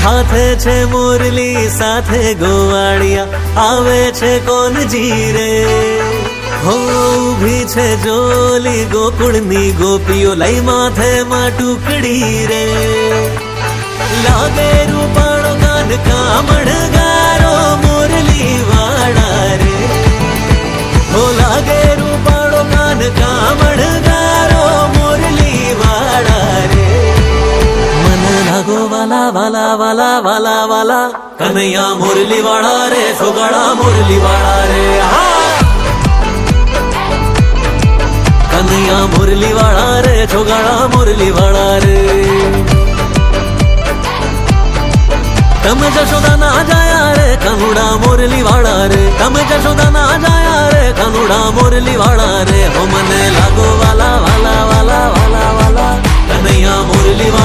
હાથે છે મોરલી સાથે ગોવાળિયા, આવે છે કોણ જીરે. હો ઊભી છે જોલી ગોકુળની ગોપીઓ, લઈ માથે માં ટુકડી રે. લાગે રૂપાળો કાન કામણગારો મોરલી વાળા રે. હો લાગે રૂપાળો કાન કામણગારો મોરલી વાળા રે. મન લાગો વાલા વાલા વાલા વાલા વાલા, કનૈયા મોરલી વાળા રે, સોગાળા મોરલી વાળા રે. હા કનૈયા મોરલી વાળા રે, છોગાળા મોરલી વાળા રે. તમે જશોદા ના જાયા રે, કાનુડા મોરલી વાળા રે. તમે જશોદા ના જાયા રે, કાનુડા મોરલી વાળા રે. હો મને લાગો વાલા વાલા વાલા વાલા વાલા, કનૈયા મોરલી વાળા.